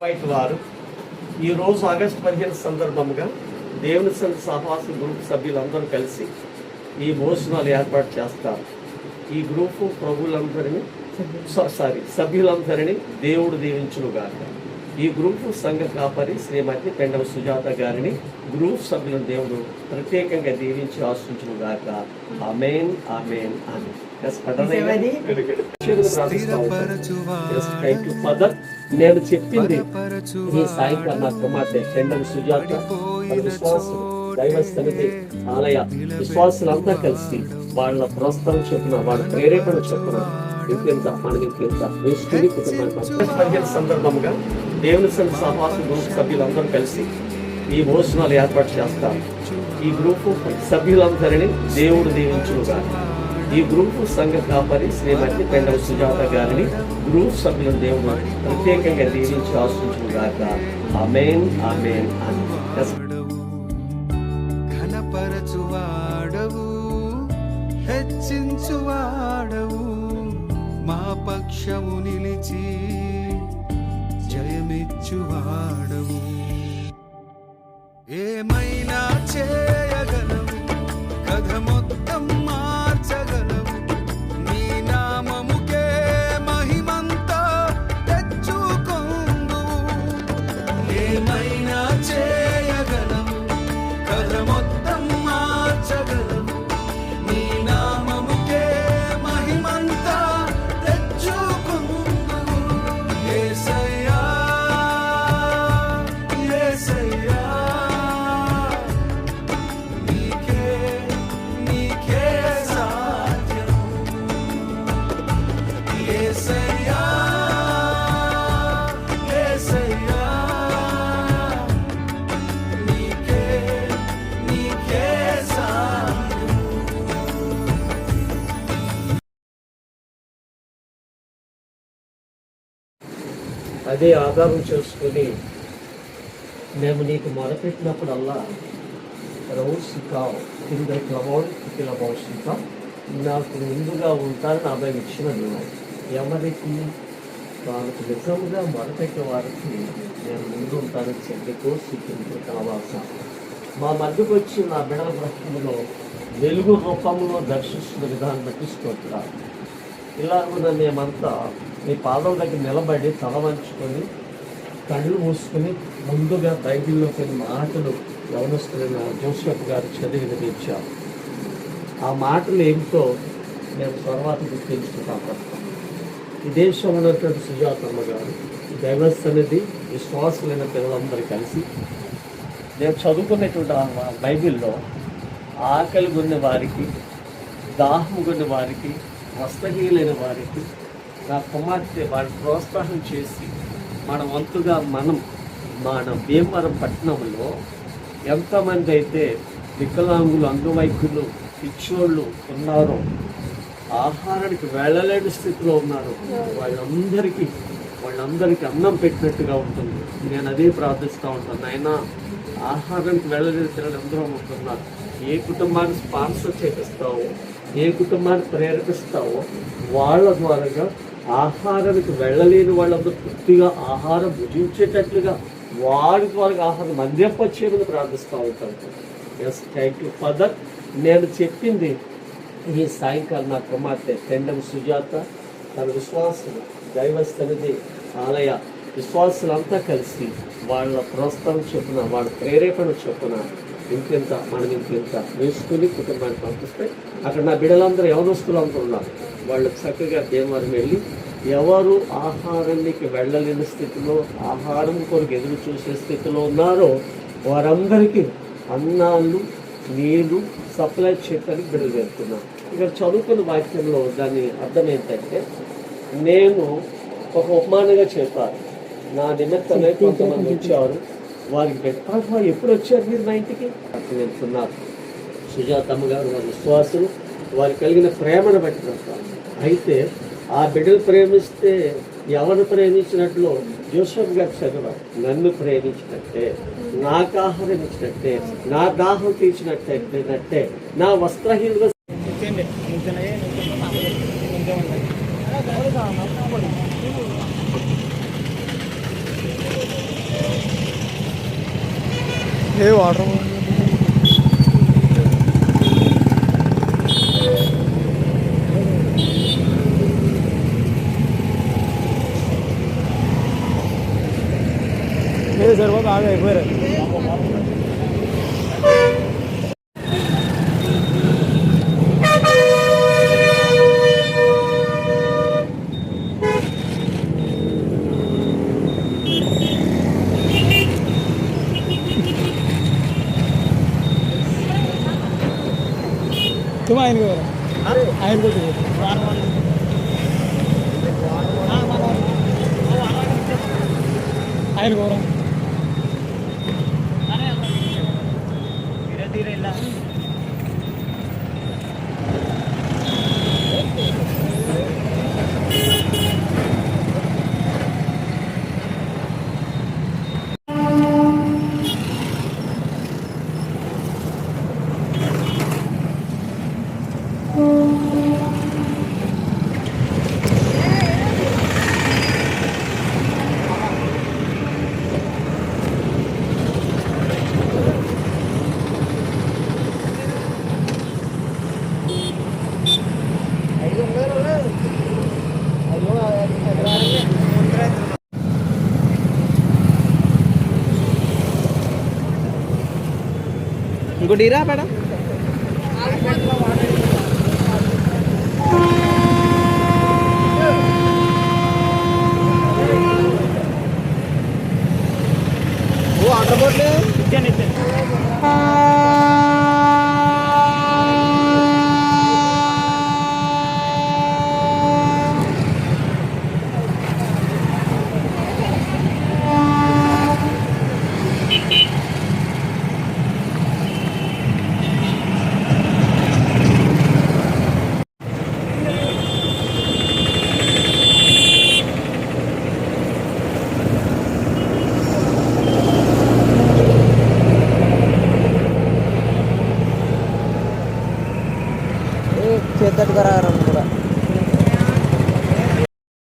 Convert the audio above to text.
వారు ఈరోజు ఆగస్టు 15 సందర్భంగా దేవుని సంఘ సహవాస గ్రూప్ సభ్యులందరూ కలిసి ఈ భోజనాలు ఏర్పాటు చేస్తారు. ఈ గ్రూపు సభ్యులందరినీ దేవుడు దీవించునుగాక. ఈ గ్రూపు సంఘ కాపరి శ్రీమతి పెండవ సుజాత గారిని గ్రూప్ సభ్యులను దేవుడు ప్రత్యేకంగా దీవించి ఆశించునుగాక. ఆమేన్ ఆమేన్ ఆమేన్. నేను చెప్పింది ఈ సాయంకాలం నా కుమార్తె పెండవ సుజాత విశ్వాసం దైవ సన్నిధి ఆలయ విశ్వాసులంతా కలిసి వాళ్ళ ప్రోత్సాహం చొప్పున వాళ్ళ ప్రేరేపణ చొప్పున ఇంకెంత మనం ఇంకెంత వేసుకుని కుటుంబానికి సందర్భంగా దేవుని సంఘ సహవాస గ్రూప్ సభ్యులందరూ కలిసి ఈ భోజనాలు ఏర్పాటు చేస్తారు. ఈ గ్రూపు సభ్యులందరినీ దేవుడు దీవించుగా. ఈ గ్రూపు సంఘ కాపరి శ్రీమతి పెండవ సుజాత గారిని గ్రూప్ సభ్యులను దేవుడు ప్రత్యేకంగా దీవించి ఆశించుగాక. ఆమేన్ ఆమేన్ ఆమేన్. ఘనపరచువాడవు, హెచ్చించువాడవు, మా పక్షము నిలిచి జయమిచ్చువాడవు. ఏమైనా చేయగలవు, కథ మొత్తం మార్చగలవు, నీ నామముకే మహిమంతా తెచ్చుకొందు. ఏమైనా చేయగలవు, కథ మొత్తం మార్చగలవు, నీ నామముకే మహిమంతా తెచ్చుకొందు. యేసయ్యా యేసయ్యా నీకే సాధ్యం. యేసయ్యా యేసయ్యా నీకే సాధ్యం. అదే ఆధారం చేసుకుని మేము నీకు మొదపెట్టినప్పుడల్లా రౌసికావు కింద భౌసిక నాకు ముందుగా ఉంటారని అభయించినది. ఎవరికి వాళ్ళకు నిజంగా మొదపెట్టిన వారికి నేను ముందు ఉంటానని చెప్పితో సిక్కింది కావాల్సిన మా మధ్యకు వచ్చి నా బిడల బ్రహ్మలో వెలుగు రూపంలో దర్శిస్తున్న విధానం బట్టి స్తోత్రాలు. ఇలాగున మేమంతా మీ పాదం దగ్గర నిలబడి తల వంచుకొని కళ్ళు మూసుకొని ముందుగా బైబిల్లో కొన్ని మాటలు యవనస్తులైన జోసెఫ్ గారు చదివి వినిపించారు. ఆ మాటలు ఏమిటో మేము తర్వాత గుర్తించుకుంటాం. ఈ దేశంలో ఉన్నటువంటి సుజాతమ్మ గారు దైవ సన్నిధి విశ్వాసులైన పిల్లలందరూ కలిసి నేను చదువుకున్నటువంటి బైబిల్లో ఆకలి కొన్న వారికి, దాహం కొన్న వారికి, వస్త్రహీనులైన వారికి నా కుమార్తె వారి ప్రోత్సాహం చేసి మన వంతుగా మన భీమవరం పట్టణంలో ఎంతమంది అయితే వికలాంగులు, అంగవైకులు, పిచ్చోళ్ళు ఉన్నారో, ఆహారానికి వెళ్ళలేని స్థితిలో ఉన్నారు, వాళ్ళందరికీ అన్నం పెట్టినట్టుగా ఉంటుంది. నేను అదే ప్రార్థిస్తూ ఉంటాను. అయినా ఆహారానికి వెళ్ళలేని పిల్లలు ఎందరో ఉంటున్నారు. ఏ కుటుంబాన్ని స్పాన్సర్ చేపిస్తావో, ఏ కుటుంబాన్ని ప్రేరేపిస్తావో వాళ్ళ ద్వారాగా ఆహారానికి వెళ్ళలేని వాళ్ళందరూ పూర్తిగా ఆహారం భుజించేటట్లుగా వారి ద్వారా ఆహారం అందింపచ్చేమని ప్రార్థిస్తూ ఉంటాను. Yes, thank you father. నేను చెప్పింది ఈ సాయంకాలం నా కుమార్తె పెండవ సుజాత తన విశ్వాసం దైవ సన్నిధి ఆలయ విశ్వాసులంతా కలిసి వాళ్ళ ప్రోత్సాహం చొప్పున, వాళ్ళ ప్రేరేపణ చొప్పున ఇంకెంత వేసుకుని కుటుంబాన్ని పంపిస్తే అక్కడ నా బిడ్డలందరూ యవనస్తులందరూ ఉన్నారు. వాళ్ళు చక్కగా దేవారం వెళ్ళి ఎవరు ఆహారానికి వెళ్ళలేని స్థితిలో, ఆహారం కొరకు ఎదురు చూసే స్థితిలో ఉన్నారో వారందరికీ అన్నాలు, నీళ్లు సప్లై చేయడానికి బిడ్డలు వెళ్తున్నాను. ఇక్కడ చదువుకున్న వాక్యంలో దాని అర్థం ఏంటంటే, నేను ఒక ఉపమానంగా చెప్పాను. నా నిమిత్తమే కొంతమంది వచ్చారు, వారికి పెట్టాలి. ఎప్పుడు వచ్చారు మీరు మా ఇంటికి? అక్కడ వెళ్తున్నారు. సుజాతమ్మ గారు వారి విశ్వాసులు, వారు కలిగిన ప్రేమను బట్టి వెళ్తారు. అయితే ఆ బిడ్డలు ప్రేమిస్తే ఎవరు ప్రేమించినట్లు జోసెఫ్ గారు చదివారు. నన్ను ప్రేమించినట్టే, నాకు ఆహారం ఇచ్చినట్టే, నా దాహం తీర్చినట్టే, నా వస్త్రహీనుగా ఏ వాటర్ ఏ సరిపో బాగా అయిపోయారు तुम आइन को आइन को आइन को धीरे धीरे ला ఇంకోటి ఇరా మేడం ఓ ఆర్డర్ బోట్లే ఇచ్చాను చేద్దట్టుగా రాగరం కూడా